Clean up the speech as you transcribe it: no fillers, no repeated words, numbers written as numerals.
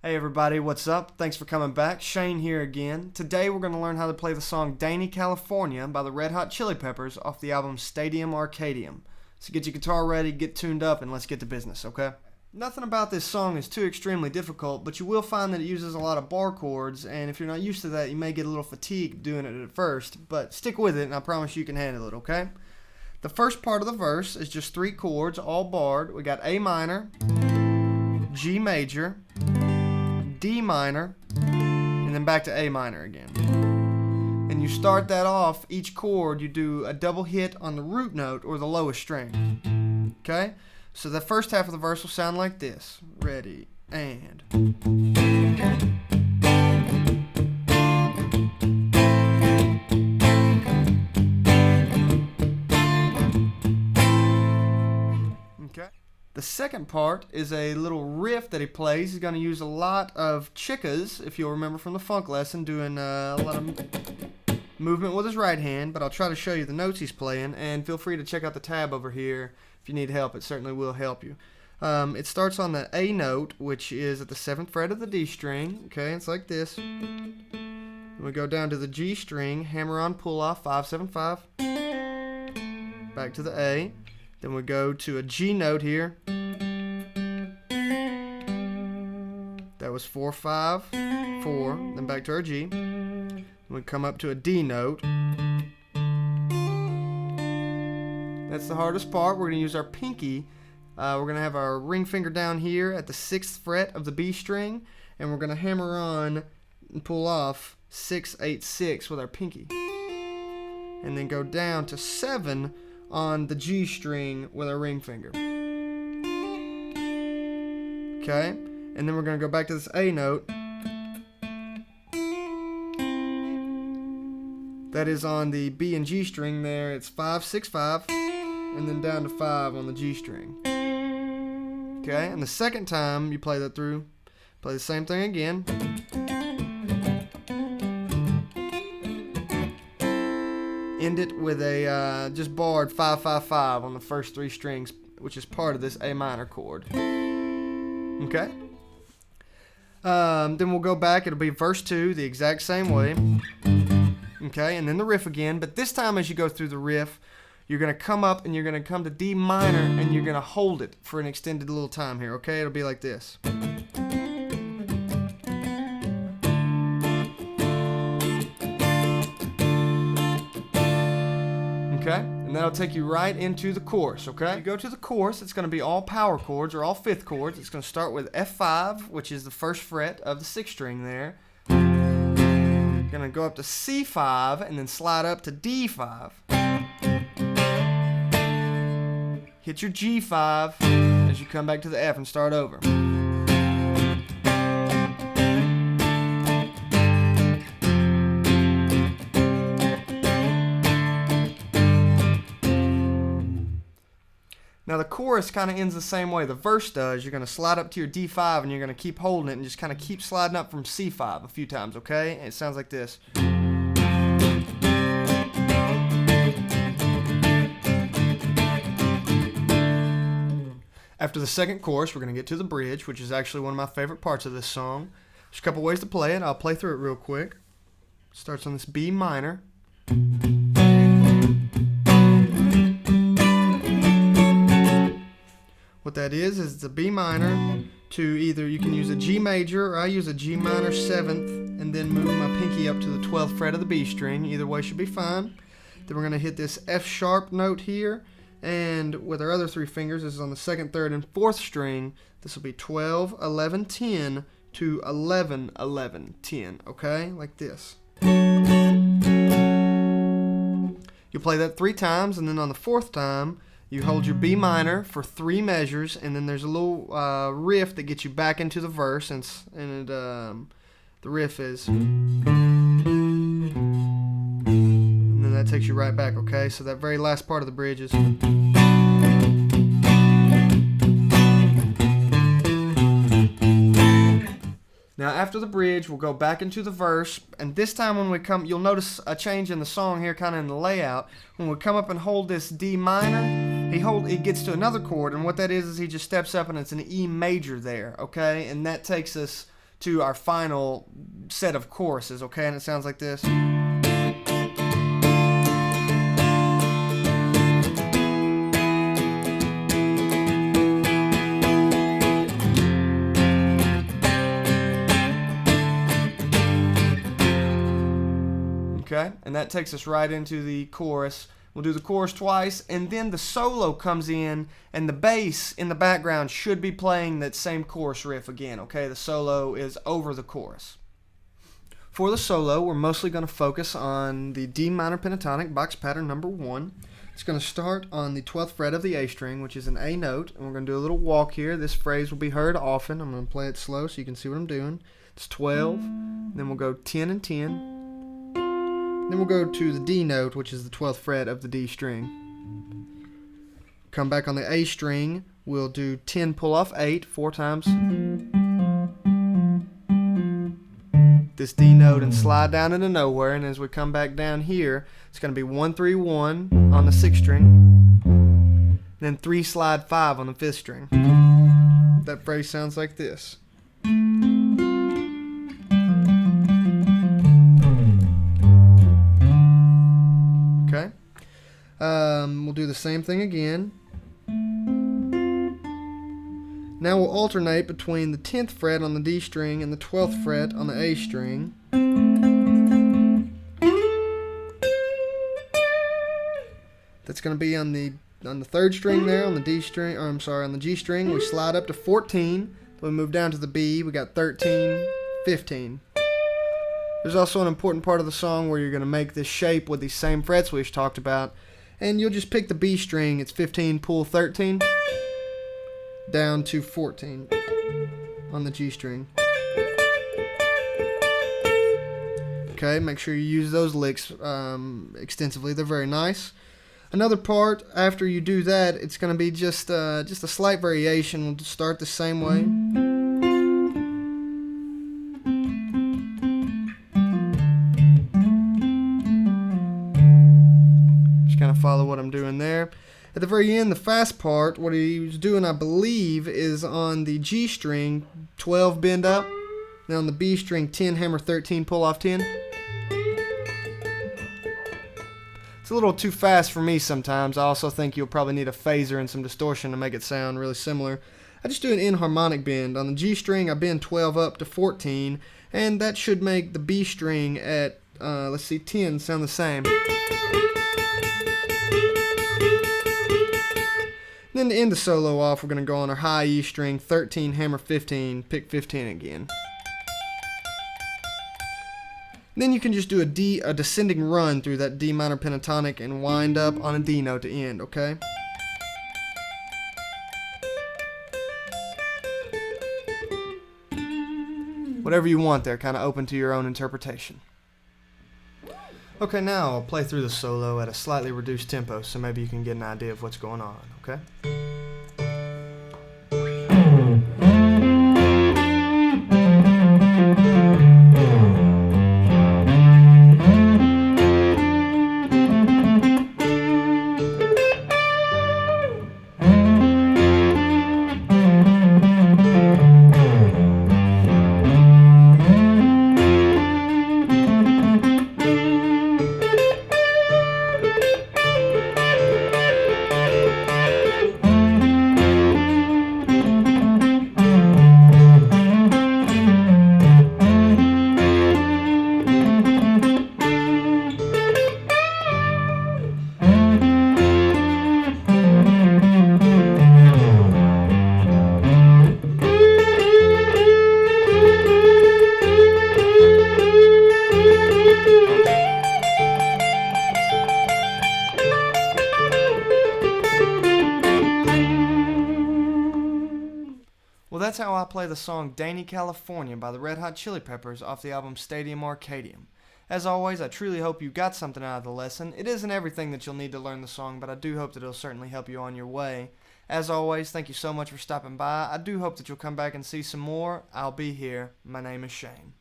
Hey everybody, what's up? Thanks for coming back. Shayne here again. Today we're going to learn how to play the song Dani California by the Red Hot Chili Peppers off the album Stadium Arcadium. So get your guitar ready, get tuned up, and let's get to business, okay? Nothing about this song is too extremely difficult, but you will find that it uses a lot of bar chords, and if you're not used to that, you may get a little fatigued doing it at first, but stick with it and I promise you can handle it, okay? The first part of the verse is just 3 chords, all barred. We got A minor, G major, D minor, and then back to A minor again. And you start that off, each chord you do a double hit on the root note or the lowest string. Okay? So the first half of the verse will sound like this. Ready, and. The second part is a little riff that he plays. He's going to use a lot of chickas, if you'll remember from the funk lesson, doing a lot of movement with his right hand, but I'll try to show you the notes he's playing, and feel free to check out the tab over here if you need help. It certainly will help you. It starts on the A note, which is at the 7th fret of the D string. Okay, it's like this. We go down to the G string, hammer on, pull off, 5, 7, 5. Back to the A. Then we go to a G note here. That was 4, 5, 4. Then back to our G. Then we come up to a D note. That's the hardest part. We're going to use our pinky. We're going to have our ring finger down here at the 6th fret of the B string. And we're going to hammer on and pull off 6, 8, 6 with our pinky. And then go down to 7 on the G string with our ring finger. Okay, and then we're going to go back to this A note. That is on the B and G string there. It's 5, 6, 5, and then down to 5 on the G string. Okay, and the second time you play that through, play the same thing again. End it with a just barred 5, 5, 5 on the first 3 strings, which is part of this A minor chord. Okay. Then we'll go back. It'll be verse 2 the exact same way. Okay, and then the riff again. But this time, as you go through the riff, you're going to come up and you're going to come to D minor and you're going to hold it for an extended little time here. Okay, it'll be like this. Okay, and that'll take you right into the chorus, okay? You go to the chorus, it's going to be all power chords or all 5th chords. It's going to start with F5, which is the 1st fret of the 6th string there. You're going to go up to C5 and then slide up to D5. Hit your G5 as you come back to the F and start over. Now the chorus kind of ends the same way the verse does. You're going to slide up to your D5 and you're going to keep holding it and just kind of keep sliding up from C5 a few times, okay? And it sounds like this. After the second chorus, we're going to get to the bridge, which is actually one of my favorite parts of this song. There's a couple ways to play it. I'll play through it real quick. It starts on this B minor. What that is it's a B minor to either you can use a G major or I use a G minor 7th and then move my pinky up to the 12th fret of the B string. Either way should be fine. Then we're going to hit this F sharp note here, and with our other 3 fingers, this is on the 2nd, 3rd, and 4th string. This will be 12, 11, 10 to 11, 11, 10, okay? Like this. You play that 3 times, and then on the 4th time, you hold your B minor for 3 measures, and then there's a little riff that gets you back into the verse, and the riff is, and then that takes you right back, okay? So that very last part of the bridge is. Now after the bridge, we'll go back into the verse, and this time when we come, you'll notice a change in the song here, kind of in the layout. When we come up and hold this D minor, he gets to another chord, and what that is he just steps up and it's an E major there, okay? And that takes us to our final set of choruses, okay? And it sounds like this. Okay, and that takes us right into the chorus. We'll do the chorus twice, and then the solo comes in, and the bass in the background should be playing that same chorus riff again, okay? The solo is over the chorus. For the solo, we're mostly going to focus on the D minor pentatonic, box pattern number 1. It's going to start on the 12th fret of the A string, which is an A note, and we're going to do a little walk here. This phrase will be heard often. I'm going to play it slow so you can see what I'm doing. It's 12, then we'll go 10 and 10. Then we'll go to the D note, which is the 12th fret of the D string. Come back on the A string. We'll do 10 pull off 8 4 times. This D note and slide down into nowhere. And as we come back down here, it's going to be 1 3 1 on the 6th string. Then 3 slide 5 on the 5th string. That phrase sounds like this. Okay. We'll do the same thing again. Now we'll alternate between the 10th fret on the D string and the 12th fret on the A string. That's going to be on the 3rd string there, on the D string, or I'm sorry, on the G string. We slide up to 14. Then we move down to the B. We got 13, 15. There's also an important part of the song where you're going to make this shape with these same frets we just talked about. And you'll just pick the B string. It's 15, pull 13, down to 14 on the G string. Okay, make sure you use those licks extensively. They're very nice. Another part, after you do that, it's going to be just a slight variation. We'll start the same way. Kind of follow what I'm doing there. At the very end, the fast part, what he was doing, I believe, is on the G string, 12 bend up. Then on the B string, 10 hammer 13 pull off 10. It's a little too fast for me sometimes. I also think you'll probably need a phaser and some distortion to make it sound really similar. I just do an enharmonic bend. On the G string, I bend 12 up to 14, and that should make the B string at, 10 sound the same. Then to end the solo off, we're going to go on our high E string, 13, hammer 15, pick 15 again. Then you can just do a descending run through that D minor pentatonic and wind up on a D note to end, okay? Whatever you want there, kind of open to your own interpretation. Okay, now I'll play through the solo at a slightly reduced tempo so maybe you can get an idea of what's going on, okay? Well, that's how I play the song Dani California by the Red Hot Chili Peppers off the album Stadium Arcadium. As always, I truly hope you got something out of the lesson. It isn't everything that you'll need to learn the song, but I do hope that it'll certainly help you on your way. As always, thank you so much for stopping by. I do hope that you'll come back and see some more. I'll be here. My name is Shayne.